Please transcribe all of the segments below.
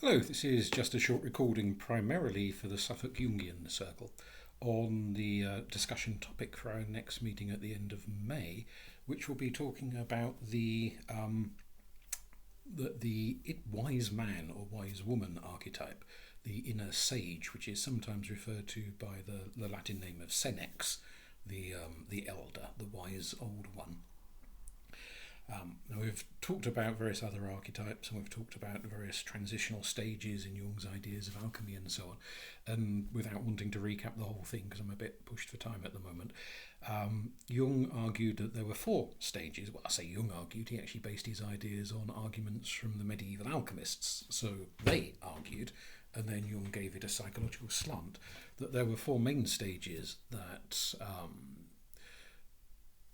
Hello, this is just a short recording primarily for the Suffolk Jungian Circle on the discussion topic for our next meeting at the end of May, which will be talking about the wise man or wise woman archetype, the inner sage, which is sometimes referred to by the Latin name of Senex, the elder, the wise old one. Now we've talked about various other archetypes, and we've talked about various transitional stages in Jung's ideas of alchemy and so on. And without wanting to recap the whole thing, because I'm a bit pushed for time at the moment, Jung argued that there were four stages. Well, I say Jung argued, he actually based his ideas on arguments from the medieval alchemists. So they argued, and then Jung gave it a psychological slant, that there were four main stages that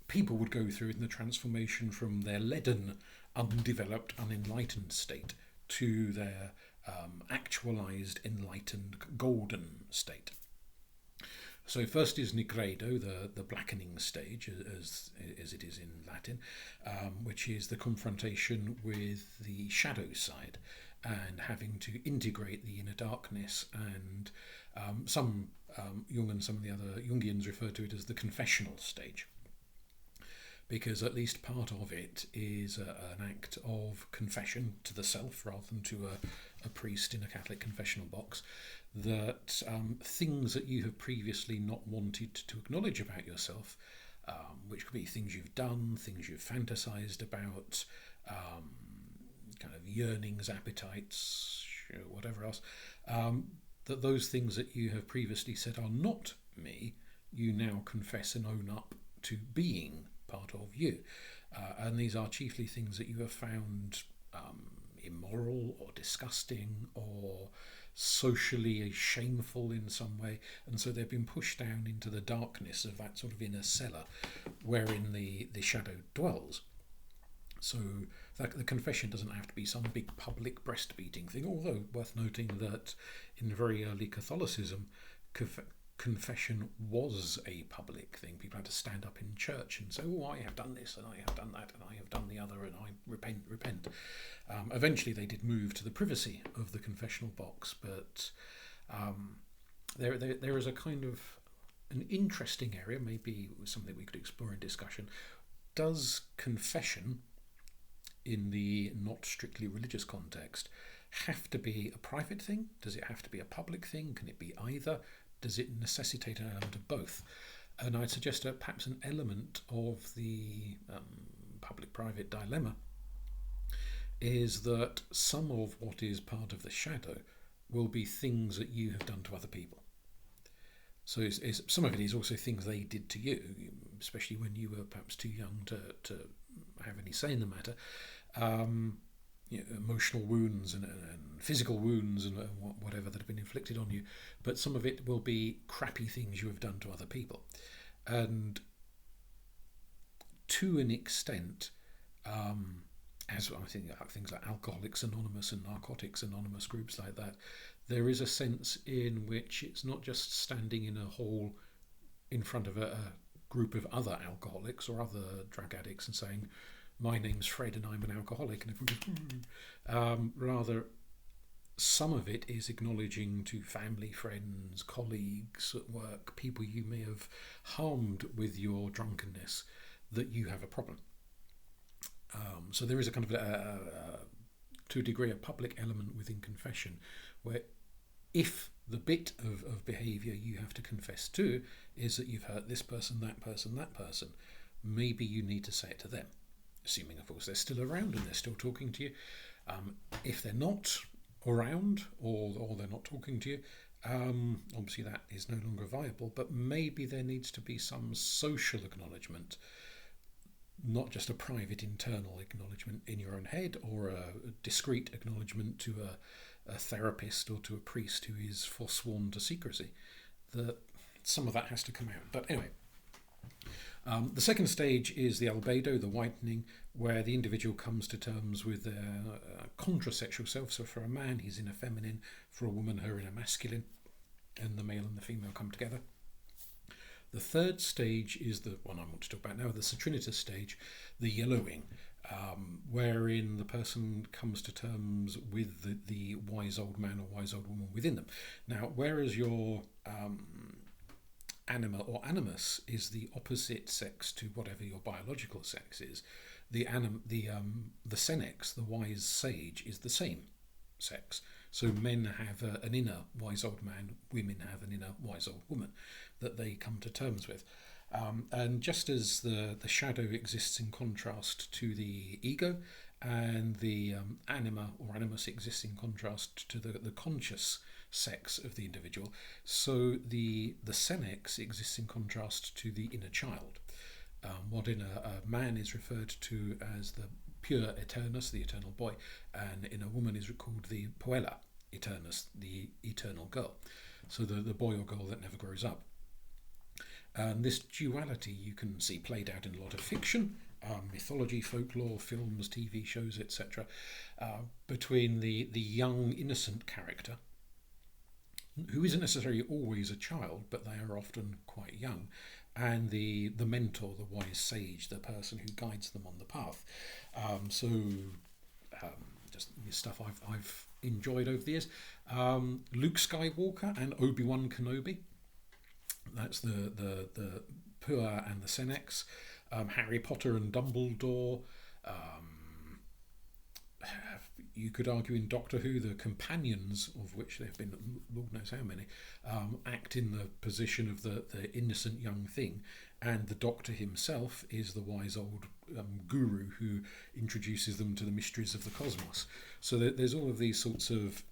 people would go through in the transformation from their leaden, undeveloped, unenlightened state to their actualized, enlightened, golden state. So first is nigredo, the blackening stage, as it is in Latin, which is the confrontation with the shadow side and having to integrate the inner darkness, and some Jung and some of the other Jungians refer to it as the confessional stage, because at least part of it is an act of confession to the self rather than to a priest in a Catholic confessional box, that things that you have previously not wanted to acknowledge about yourself, which could be things you've done, things you've fantasized about, kind of yearnings, appetites, whatever else, that those things that you have previously said are not me, you now confess and own up to being part of you, and these are chiefly things that you have found immoral or disgusting or socially shameful in some way, and so they've been pushed down into the darkness of that sort of inner cellar wherein the shadow dwells. So that the confession doesn't have to be some big public breast-beating thing, although worth noting that in very early Catholicism, confession was a public thing. People had to stand up in church and say, oh, I have done this and I have done that and I have done the other and I repent. Eventually they did move to the privacy of the confessional box, but there is a kind of an interesting area, maybe something we could explore in discussion. Does confession in the not strictly religious context have to be a private thing? Does it have to be a public thing? Can it be either? Does it necessitate an element of both? And I'd suggest perhaps an element of the public-private dilemma is that some of what is part of the shadow will be things that you have done to other people. So some of it is also things they did to you, especially when you were perhaps too young to have any say in the matter. Emotional wounds and physical wounds and whatever that have been inflicted on you, but some of it will be crappy things you have done to other people, and to an extent, as I think things like Alcoholics Anonymous and Narcotics Anonymous, groups like that, there is a sense in which it's not just standing in a hall in front of a group of other alcoholics or other drug addicts and saying, my name's Fred and I'm an alcoholic, and everyone goes, rather some of it is acknowledging to family, friends, colleagues at work, people you may have harmed with your drunkenness, that you have a problem. So there is a kind of to a degree a public element within confession, where if the bit of behaviour you have to confess to is that you've hurt this person, that person, maybe you need to say it to them, assuming of course they're still around and they're still talking to you. If they're not around or they're not talking to you, obviously that is no longer viable, but maybe there needs to be some social acknowledgement, not just a private internal acknowledgement in your own head or a discreet acknowledgement to a therapist or to a priest who is forsworn to secrecy. That some of that has to come out. But anyway, the second stage is the albedo, the whitening, where the individual comes to terms with their contrasexual self. So for a man, he's in a feminine; for a woman, her in a masculine, and the male and the female come together. The third stage is the one I want to talk about now, the Citrinitas stage, the yellowing, wherein the person comes to terms with the wise old man or wise old woman within them. Now, whereas your anima or animus is the opposite sex to whatever your biological sex is, the Senex, the wise sage, is the same sex. So men have an inner wise old man, women have an inner wise old woman that they come to terms with. And just as the shadow exists in contrast to the ego, and the anima or animus exists in contrast to the conscious sex of the individual, so the Senex exists in contrast to the inner child. What in a man is referred to as the Puer Aeternus, the eternal boy, and in a woman is called the Puer Aeternus, the eternal girl. So the boy or girl that never grows up. And this duality you can see played out in a lot of fiction, mythology, folklore, films, TV shows, etc., between the young, innocent character, who isn't necessarily always a child, but they are often quite young, and the mentor, the wise sage, the person who guides them on the path. Just stuff I've enjoyed over the years. Luke Skywalker and Obi-Wan Kenobi. That's the Puer and the Senex. Harry Potter and Dumbledore. You could argue in Doctor Who, the companions, of which there have been Lord knows how many, act in the position of the innocent young thing, and the Doctor himself is the wise old guru who introduces them to the mysteries of the cosmos. So there's all of these sorts of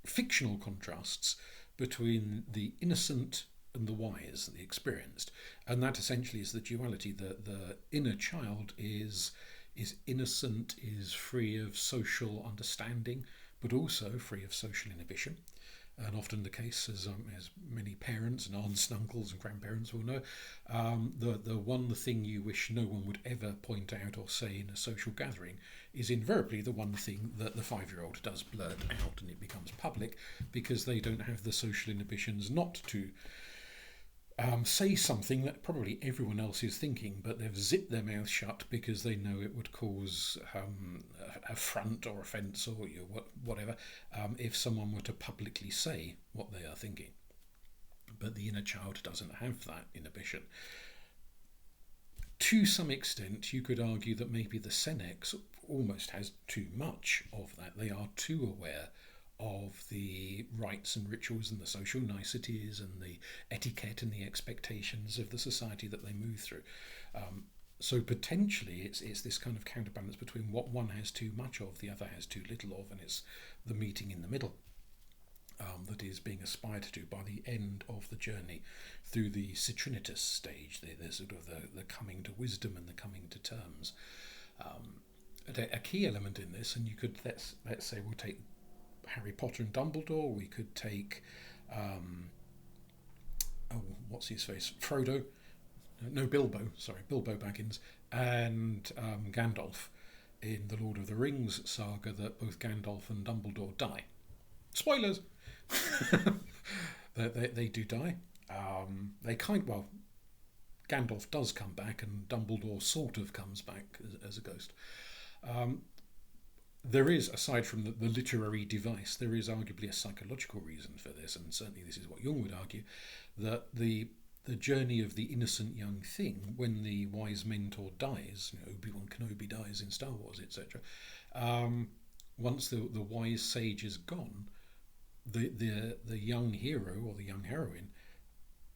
fictional contrasts between the innocent and the wise, the experienced, and that essentially is the duality. The inner child is innocent, is free of social understanding, but also free of social inhibition. And often the case, as many parents and aunts and uncles and grandparents will know, the one thing you wish no one would ever point out or say in a social gathering is invariably the one thing that the 5-year-old does blurt out, and it becomes public because they don't have the social inhibitions not to say something that probably everyone else is thinking, but they've zipped their mouth shut because they know it would cause affront or offence or whatever if someone were to publicly say what they are thinking. But the inner child doesn't have that inhibition. To some extent, you could argue that maybe the Senex almost has too much of that. They are too aware of the rites and rituals and the social niceties and the etiquette and the expectations of the society that they move through. So potentially it's this kind of counterbalance between what one has too much of, the other has too little of, and it's the meeting in the middle that is being aspired to by the end of the journey through the Citrinitas stage, the sort of the coming to wisdom and the coming to terms. A key element in this, and you could, let's say we'll take Harry Potter and Dumbledore, we could take what's his face, Frodo, Bilbo Baggins, and Gandalf in the Lord of the Rings saga, that both Gandalf and Dumbledore die. Spoilers. they do die. Gandalf does come back, and Dumbledore sort of comes back as a ghost. There is, aside from the literary device, there is arguably a psychological reason for this, and certainly this is what Jung would argue, that the journey of the innocent young thing, when the wise mentor dies, Obi-Wan Kenobi dies in Star Wars, etc., once the wise sage is gone, the young hero or the young heroine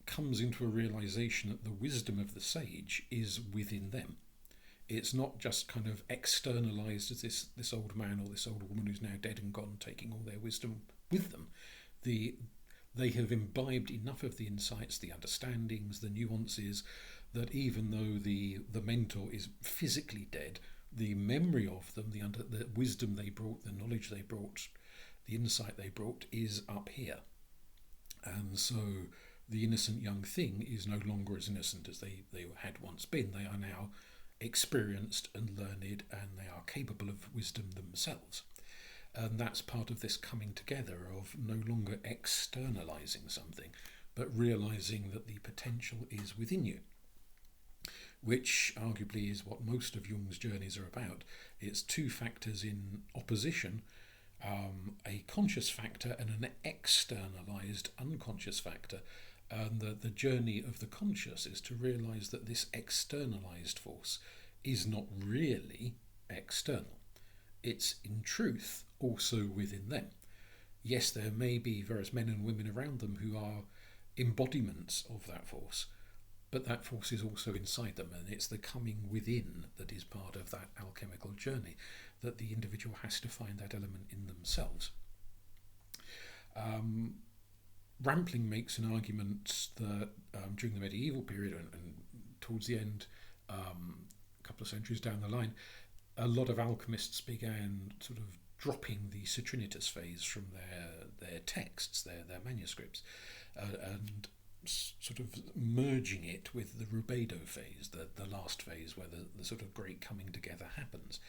comes into a realization that the wisdom of the sage is within them. It's not just kind of externalized as this old man or this old woman who's now dead and gone, taking all their wisdom with them. They have imbibed enough of the insights, the understandings, the nuances, that even though the mentor is physically dead, the memory of them, the wisdom they brought, the knowledge they brought, the insight they brought is up here. And so the innocent young thing is no longer as innocent as they had once been. They are now experienced and learned, and they are capable of wisdom themselves. And that's part of this coming together of no longer externalizing something, but realizing that the potential is within you. which arguably is what most of Jung's journeys are about. It's two factors in opposition, a conscious factor and an externalized unconscious factor. And the journey of the conscious is to realize that this externalized force is not really external. It's in truth also within them. Yes, there may be various men and women around them who are embodiments of that force, but that force is also inside them, and it's the coming within that is part of that alchemical journey, that the individual has to find that element in themselves. Rampling makes an argument that during the medieval period and towards the end, a couple of centuries down the line, a lot of alchemists began sort of dropping the Citrinitas phase from their texts, their manuscripts, and sort of merging it with the rubedo phase, the last phase where the sort of great coming together happens.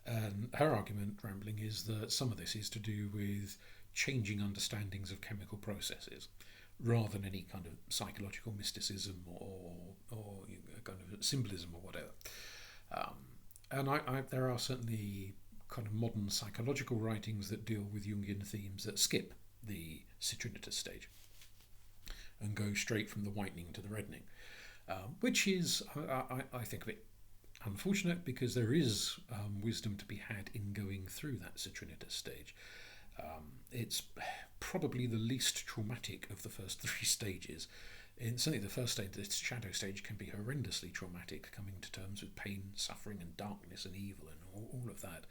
And her argument, Rambling, is that some of this is to do with changing understandings of chemical processes rather than any kind of psychological mysticism or kind of symbolism or whatever. And there are certainly kind of modern psychological writings that deal with Jungian themes that skip the Citrinitas stage and go straight from the whitening to the reddening, which is, I think, a bit unfortunate, because there is wisdom to be had in going through that Citrinitas stage. It's probably the least traumatic of the first three stages. Certainly the first stage, the shadow stage, can be horrendously traumatic, coming to terms with pain, suffering and darkness and evil and all of that.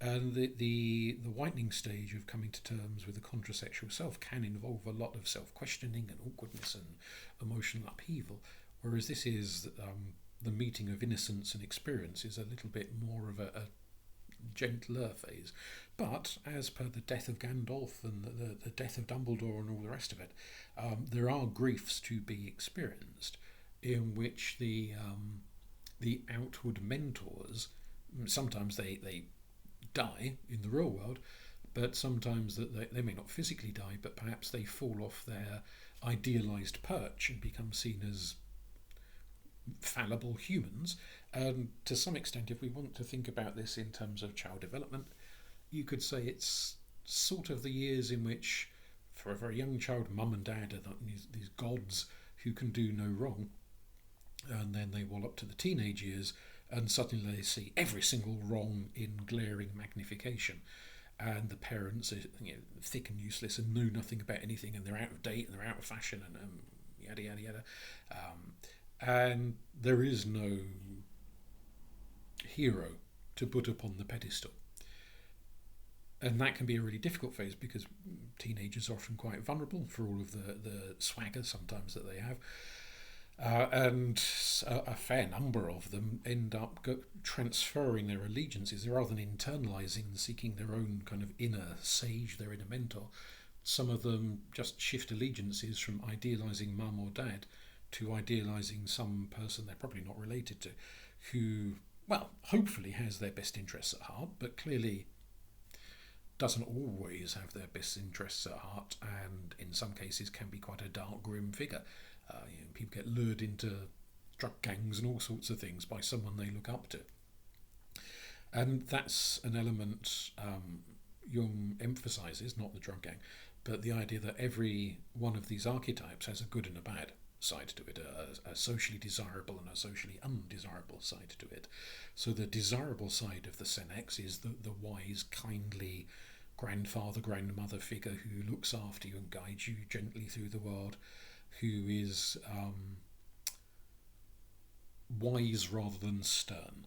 And the whitening stage of coming to terms with the contrasexual self can involve a lot of self-questioning and awkwardness and emotional upheaval, whereas this is the meeting of innocence and experience is a little bit more of a gentler phase. But as per the death of Gandalf and the death of Dumbledore and all the rest of it, there are griefs to be experienced in which the outward mentors, sometimes they die in the real world, but sometimes that they may not physically die, but perhaps they fall off their idealized perch and become seen as fallible humans. And to some extent, if we want to think about this in terms of child development, you could say it's sort of the years in which, for a very young child, mum and dad are these gods who can do no wrong, and then they roll up to the teenage years and suddenly they see every single wrong in glaring magnification, and the parents are thick and useless and know nothing about anything, and they're out of date and they're out of fashion and yada yada yada, and there is no hero to put upon the pedestal. And that can be a really difficult phase, because teenagers are often quite vulnerable for all of the swagger sometimes that they have. And a fair number of them end up transferring their allegiances rather than internalizing and seeking their own kind of inner sage, their inner mentor. Some of them just shift allegiances from idealizing mum or dad to idealizing some person they're probably not related to, who, well, hopefully has their best interests at heart, but clearly doesn't always have their best interests at heart, and in some cases can be quite a dark, grim figure. People get lured into drug gangs and all sorts of things by someone they look up to. And that's an element Jung emphasises, not the drug gang, but the idea that every one of these archetypes has a good and a bad side to it, a socially desirable and a socially undesirable side to it. So the desirable side of the Senex is the wise, kindly grandfather, grandmother figure who looks after you and guides you gently through the world, who is wise rather than stern.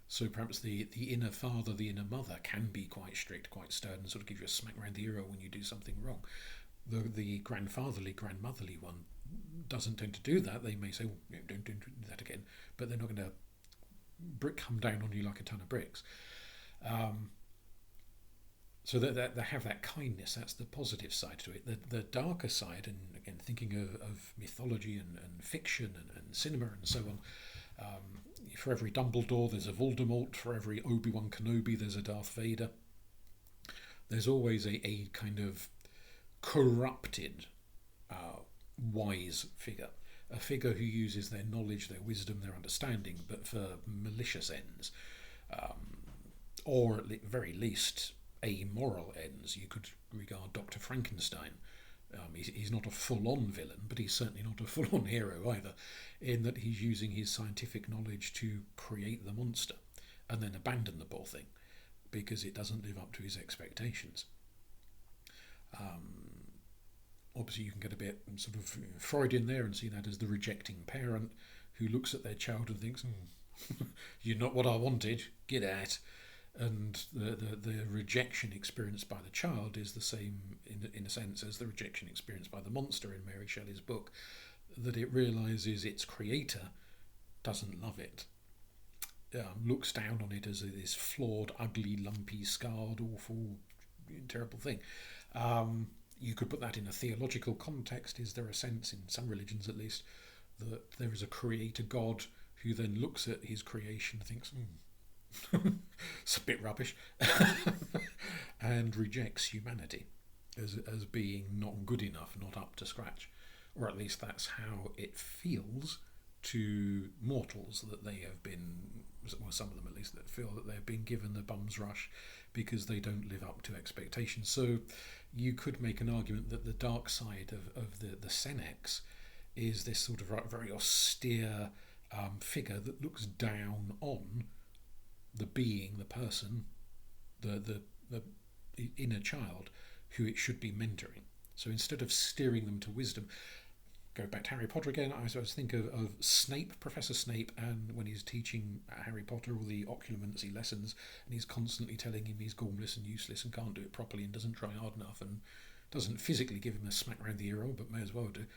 So perhaps the inner father, the inner mother can be quite strict, quite stern, and sort of give you a smack around the ear when you do something wrong. The grandfatherly, grandmotherly one doesn't tend to do that. They may say, don't do that again, but they're not going to come down on you like a ton of bricks. So that they have that kindness, that's the positive side to it. The darker side, and again thinking of mythology and fiction and cinema and so on, for every Dumbledore there's a Voldemort, for every Obi-Wan Kenobi there's a Darth Vader. There's always a kind of corrupted wise figure. a figure who uses their knowledge, their wisdom, their understanding, but for malicious ends, or at the very least amoral ends. You could regard Dr. Frankenstein. He's not a full-on villain, but he's certainly not a full-on hero either, in that he's using his scientific knowledge to create the monster and then abandon the poor thing because it doesn't live up to his expectations. Obviously, you can get a bit sort of Freudian there and see that as the rejecting parent who looks at their child and thinks, "You're not what I wanted. Get out." And the rejection experienced by the child is the same in a sense as the rejection experienced by the monster in Mary Shelley's book, that it realises its creator doesn't love it, looks down on it as this flawed, ugly, lumpy, scarred, awful, terrible thing. You could put that in a theological context. Is there a sense, in some religions at least, that there is a creator God who then looks at his creation and thinks, it's a bit rubbish, and rejects humanity as being not good enough, not up to scratch, or at least that's how it feels to mortals, that they have been, well, some of them at least, that feel that they've been given the bum's rush because they don't live up to expectations. So you could make an argument that the dark side of the Senex is this sort of very austere figure that looks down on the being, the person, the inner child who it should be mentoring. So instead of steering them to wisdom, go back to Harry Potter again, I always think of Snape, Professor Snape, and when he's teaching Harry Potter all the occlumency lessons, and he's constantly telling him he's gormless and useless and can't do it properly and doesn't try hard enough and doesn't physically give him a smack round the ear, but may as well do.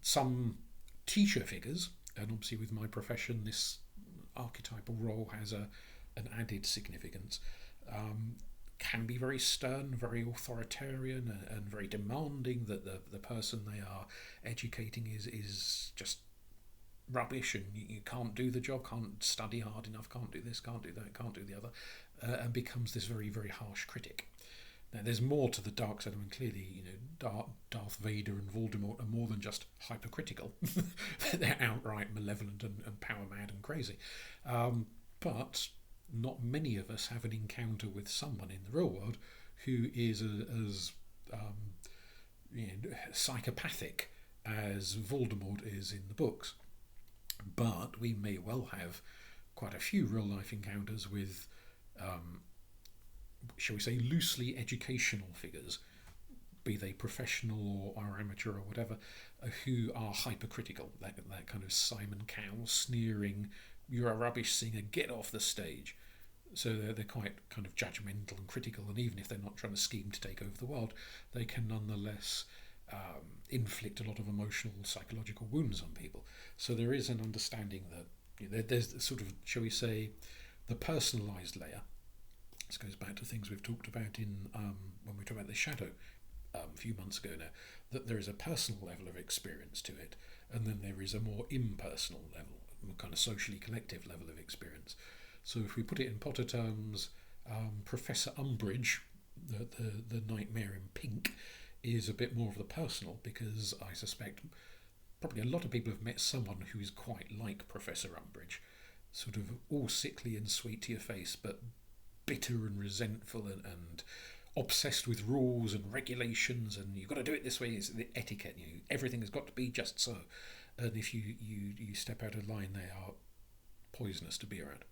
Some teacher figures, and obviously with my profession this archetypal role has an added significance, can be very stern, very authoritarian, and very demanding that the person they are educating is just rubbish, and you can't do the job, can't study hard enough, can't do this, can't do that, can't do the other, and becomes this very, very harsh critic. Now, there's more to the dark side. I mean, clearly, Darth Vader and Voldemort are more than just hypercritical. They're outright malevolent and power mad and crazy. But not many of us have an encounter with someone in the real world who is as psychopathic as Voldemort is in the books. But we may well have quite a few real-life encounters with shall we say, loosely educational figures, be they professional or amateur or whatever, who are hypercritical, that kind of Simon Cowell sneering, "You're a rubbish singer, get off the stage." So they're quite kind of judgmental and critical, and even if they're not trying to scheme to take over the world, they can nonetheless inflict a lot of emotional, psychological wounds on people. So there is an understanding that there's sort of, shall we say, the personalised layer. This goes back to things we've talked about in when we talked about the shadow a few months ago now, that there is a personal level of experience to it, and then there is a more impersonal level, a kind of socially collective level of experience. So if we put it in Potter terms, Professor Umbridge, the nightmare in pink, is a bit more of the personal, because I suspect probably a lot of people have met someone who is quite like Professor Umbridge, sort of all sickly and sweet to your face, but bitter and resentful and obsessed with rules and regulations, and you've got to do it this way. It's the etiquette. Everything has got to be just so. And if you step out of line, they are poisonous to be around.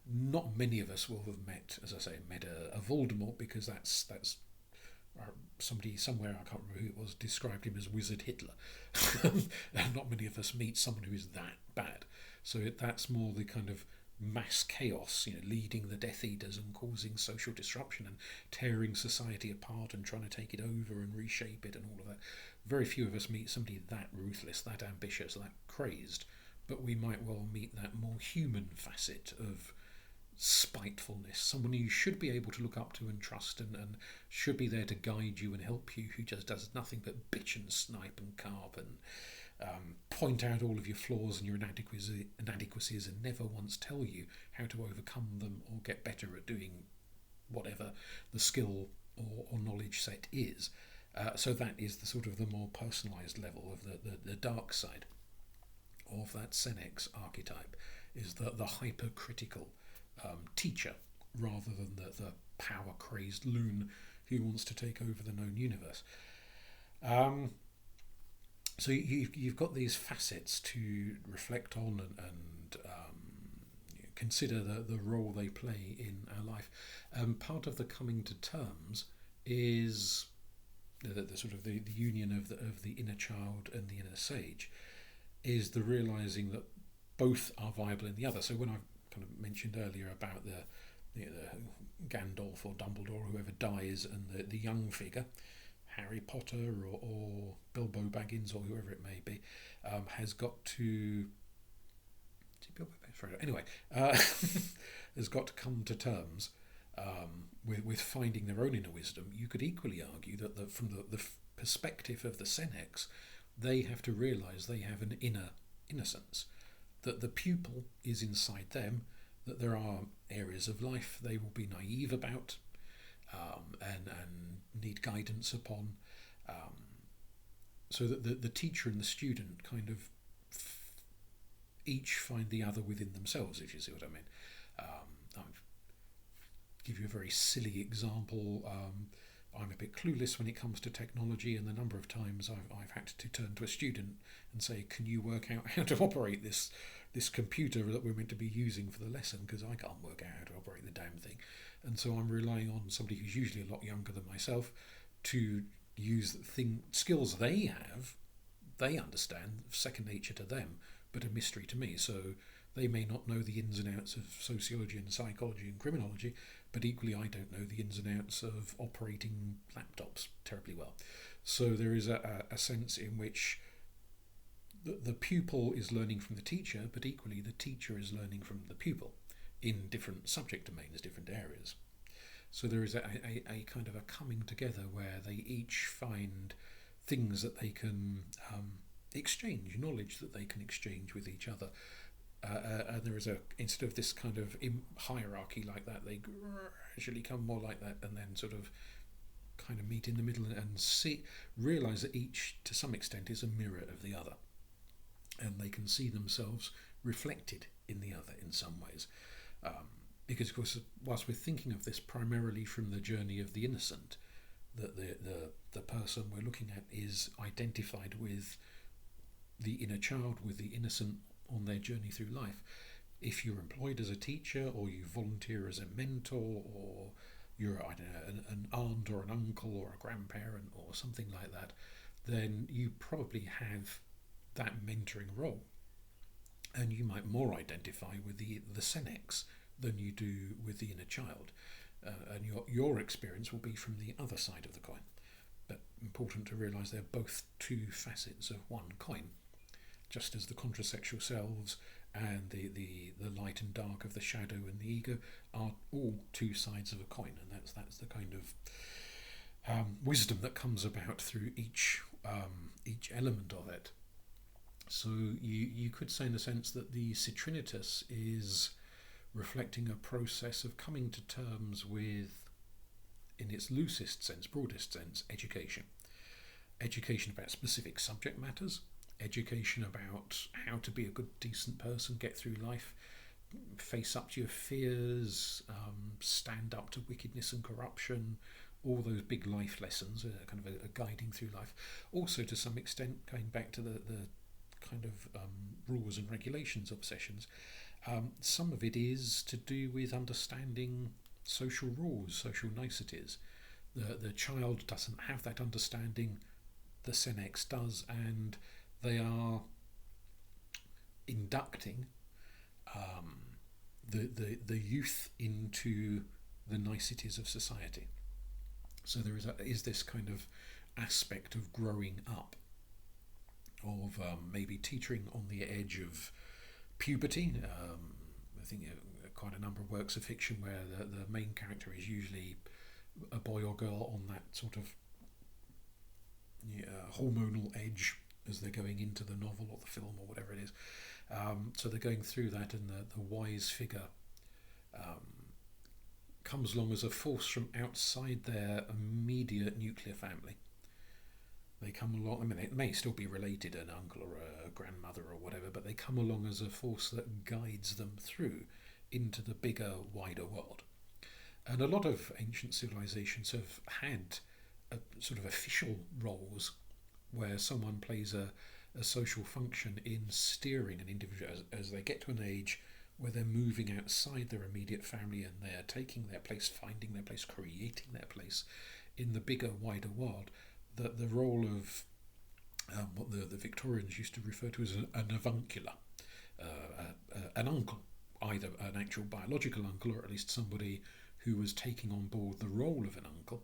Not many of us will have met, as I say, a Voldemort, because that's somebody somewhere, I can't remember who it was, described him as Wizard Hitler. And not many of us meet someone who is that bad. So that's more the kind of mass chaos, leading the Death Eaters and causing social disruption and tearing society apart and trying to take it over and reshape it and all of that. Very few of us meet somebody that ruthless, that ambitious, that crazed, but we might well meet that more human facet of spitefulness, someone you should be able to look up to and trust, and should be there to guide you and help you, who just does nothing but bitch and snipe and carp and point out all of your flaws and your inadequacies and never once tell you how to overcome them or get better at doing whatever the skill or knowledge set is. So that is the sort of the more personalised level of the dark side of that Senex archetype, is the hypercritical teacher rather than the power-crazed loon who wants to take over the known universe. So you've got these facets to reflect on and consider the role they play in our life. Part of the coming to terms is the sort of the union of the inner child and the inner sage, is the realizing that both are viable in the other. So when I kind of mentioned earlier about the Gandalf or Dumbledore or whoever dies, and the young figure, Harry Potter or Bilbo Baggins or whoever it may be, has got to anyway has got to come to terms with finding their own inner wisdom. You could equally argue that from the perspective of the Senex, they have to realise they have an inner innocence, that the pupil is inside them, that there are areas of life they will be naive about and need guidance upon, so that the teacher and the student kind of each find the other within themselves, if you see what I mean. I'll give you a very silly example. I'm a bit clueless when it comes to technology, and the number of times I've had to turn to a student and say, can you work out how to operate this computer that we're meant to be using for the lesson, because I can't work out how to operate the damn thing. And so I'm relying on somebody who's usually a lot younger than myself to use skills they have, they understand, second nature to them, but a mystery to me. So they may not know the ins and outs of sociology and psychology and criminology, but equally I don't know the ins and outs of operating laptops terribly well. So there is a sense in which the pupil is learning from the teacher, but equally the teacher is learning from the pupil in different subject domains, different areas. So there is a kind of a coming together where they each find things that they can exchange, knowledge that they can exchange with each other. And there is instead of this kind of hierarchy like that, they gradually come more like that, and then sort of kind of meet in the middle and realise that each to some extent is a mirror of the other, and they can see themselves reflected in the other in some ways. Because of course, whilst we're thinking of this primarily from the journey of the innocent, that the person we're looking at is identified with the inner child, with the innocent on their journey through life. If you're employed as a teacher, or you volunteer as a mentor, or you're an aunt or an uncle or a grandparent or something like that, then you probably have that mentoring role, and you might more identify with the Senex than you do with the inner child, and your experience will be from the other side of the coin. But important to realise they're both two facets of one coin, just as the contrasexual selves and the light and dark of the shadow and the ego are all two sides of a coin, and that's the kind of wisdom that comes about through each element of it. So you could say in a sense that the Citrinitas is reflecting a process of coming to terms with, in its loosest sense, broadest sense, education about specific subject matters, education about how to be a good, decent person, get through life, face up to your fears, stand up to wickedness and corruption, all those big life lessons, kind of a guiding through life. Also, to some extent, going back to the kind of rules and regulations obsessions, some of it is to do with understanding social rules, social niceties. The child doesn't have that understanding, the Senex does, and they are inducting the youth into the niceties of society. So there is this kind of aspect of growing up, of maybe teetering on the edge of puberty. I think quite a number of works of fiction where the main character is usually a boy or girl on that sort of hormonal edge as they're going into the novel or the film or whatever it is. So they're going through that, and the wise figure comes along as a force from outside their immediate nuclear family, They come along, I mean, it may still be related, an uncle or a grandmother or whatever, but they come along as a force that guides them through into the bigger, wider world. And a lot of ancient civilizations have had a sort of official roles where someone plays a social function in steering an individual as they get to an age where they're moving outside their immediate family and they're taking their place, finding their place, creating their place in the bigger, wider world. That the role of what the Victorians used to refer to as an avuncular, an uncle, either an actual biological uncle or at least somebody who was taking on board the role of an uncle,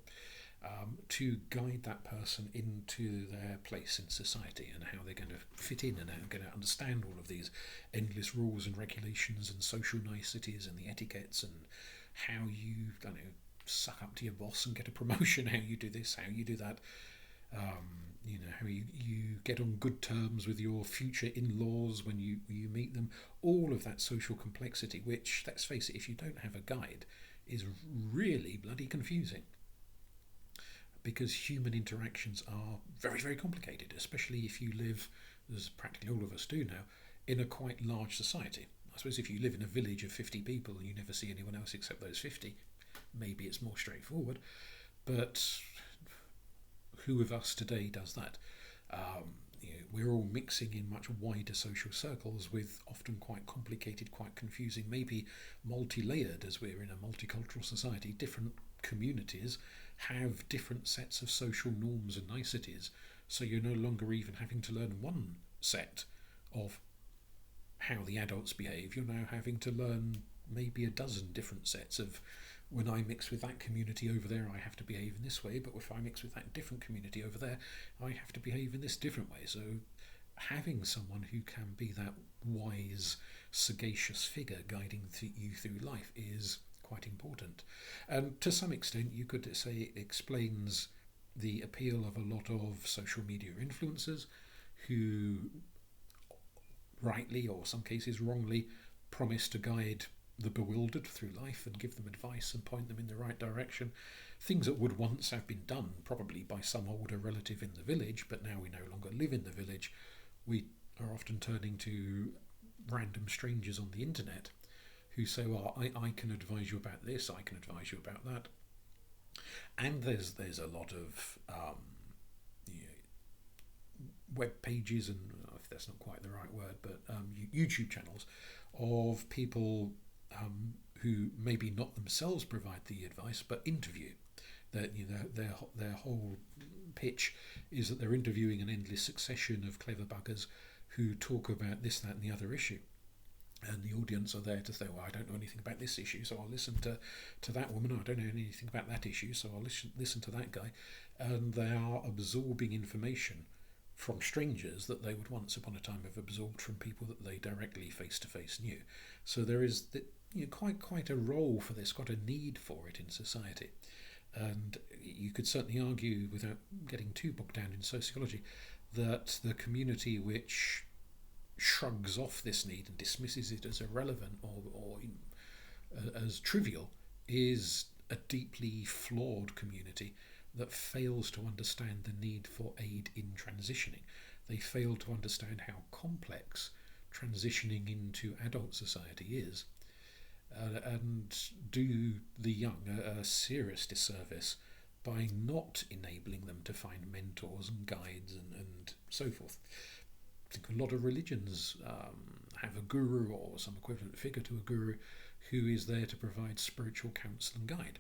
to guide that person into their place in society and how they're going to fit in and how they're going to understand all of these endless rules and regulations and social niceties and the etiquettes and how you, I don't know, suck up to your boss and get a promotion, how you do this, how you do that, how you get on good terms with your future in-laws when you meet them, all of that social complexity, which, let's face it, if you don't have a guide, is really bloody confusing. Because human interactions are very, very complicated, especially if you live, as practically all of us do now, in a quite large society. I suppose if you live in a village of 50 people and you never see anyone else except those 50, maybe it's more straightforward. But who of us today does that? We're all mixing in much wider social circles with often quite complicated, quite confusing, maybe multi-layered, as we're in a multicultural society. Different communities have different sets of social norms and niceties, so you're no longer even having to learn one set of how the adults behave. You're now having to learn maybe a dozen different sets of, when I mix with that community over there, I have to behave in this way, but if I mix with that different community over there, I have to behave in this different way. So having someone who can be that wise, sagacious figure guiding you through life is quite important. And to some extent, you could say it explains the appeal of a lot of social media influencers who, rightly or some cases wrongly, promise to guide the bewildered through life and give them advice and point them in the right direction. Things that would once have been done probably by some older relative in the village, but now we no longer live in the village. We are often turning to random strangers on the internet who say, well, I can advise you about this, I can advise you about that. And there's a lot of web pages, and if that's not quite the right word, but YouTube channels of people who maybe not themselves provide the advice, but interview. That their whole pitch is that they're interviewing an endless succession of clever buggers who talk about this, that, and the other issue. And the audience are there to say, well, I don't know anything about this issue, so I'll listen to that woman. I don't know anything about that issue, so I'll listen to that guy. And they are absorbing information from strangers that they would once upon a time have absorbed from people that they directly face-to-face knew. So there is quite a role for this, quite a need for it in society. And you could certainly argue, without getting too bogged down in sociology, that the community which shrugs off this need and dismisses it as irrelevant or as trivial is a deeply flawed community that fails to understand the need for aid in transitioning. They fail to understand how complex transitioning into adult society is, and do the young a serious disservice by not enabling them to find mentors and guides and so forth. I think a lot of religions have a guru or some equivalent figure to a guru who is there to provide spiritual counsel and guide.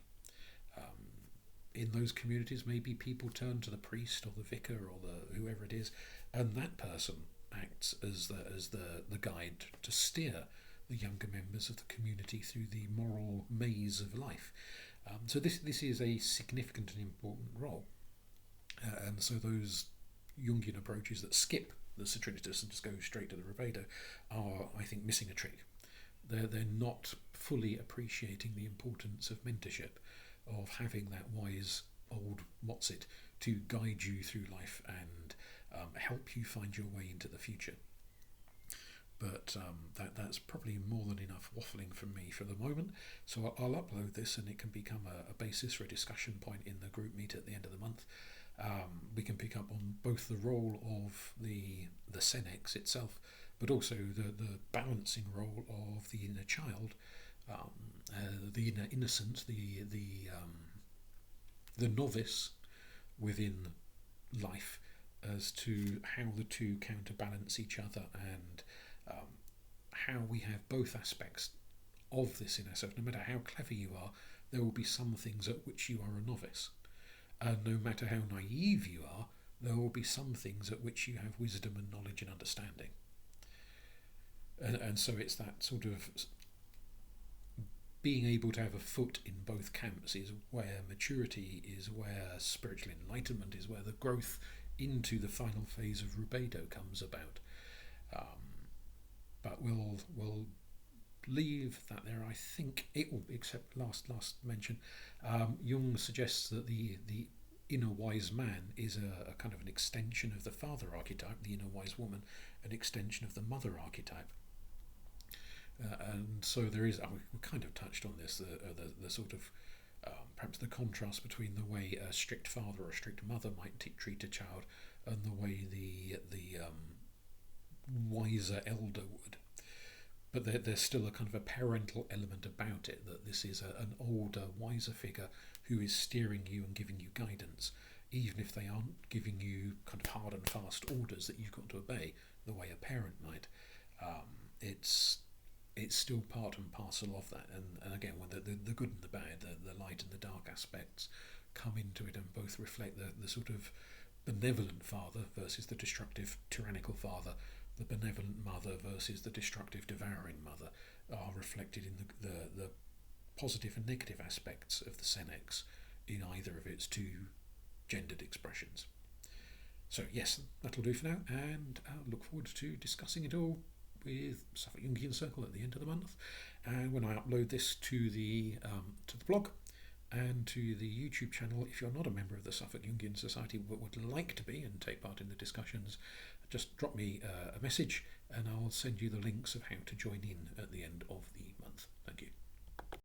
In those communities, maybe people turn to the priest or the vicar or whoever it is, and that person acts as the guide to steer the younger members of the community through the moral maze of life. So this is a significant and important role. And so those Jungian approaches that skip the Citrinitas and just go straight to the Revedo are, I think, missing a trick. They're not fully appreciating the importance of mentorship, of having that wise old whatsit to guide you through life and help you find your way into the future. But that's probably more than enough waffling from me for the moment. So I'll upload this and it can become a basis for a discussion point in the group meet at the end of the month. We can pick up on both the role of the Senex itself, but also the balancing role of the inner child, the inner innocent, the novice within life, as to how the two counterbalance each other, and how we have both aspects of this inner self. No matter how clever you are, there will be some things at which you are a novice. And no matter how naive you are, there will be some things at which you have wisdom and knowledge and understanding. And so it's that sort of being able to have a foot in both camps is where maturity is, where spiritual enlightenment is, where the growth into the final phase of rubedo comes about. But we'll leave that there. I think it will, except last mention, Jung suggests that the inner wise man is a kind of an extension of the father archetype, the inner wise woman, an extension of the mother archetype. And so there is, we kind of touched on this, the sort of perhaps the contrast between the way a strict father or a strict mother might treat a child, and the way the wiser elder would. But there's still a kind of a parental element about it, that this is an older, wiser figure who is steering you and giving you guidance, even if they aren't giving you kind of hard and fast orders that you've got to obey the way a parent might. It's still part and parcel of that. And again, when the good and the bad, the light and the dark aspects come into it, and both reflect the sort of benevolent father versus the destructive, tyrannical father, the benevolent mother versus the destructive, devouring mother, are reflected in the positive and negative aspects of the Senex in either of its two gendered expressions. So yes, that'll do for now, and I look forward to discussing it all with Suffolk Jungian Circle at the end of the month, and when I upload this to the blog and to the YouTube channel. If you're not a member of the Suffolk Jungian Society but would like to be and take part in the discussions, just drop me a message and I'll send you the links of how to join in at the end of the month. Thank you.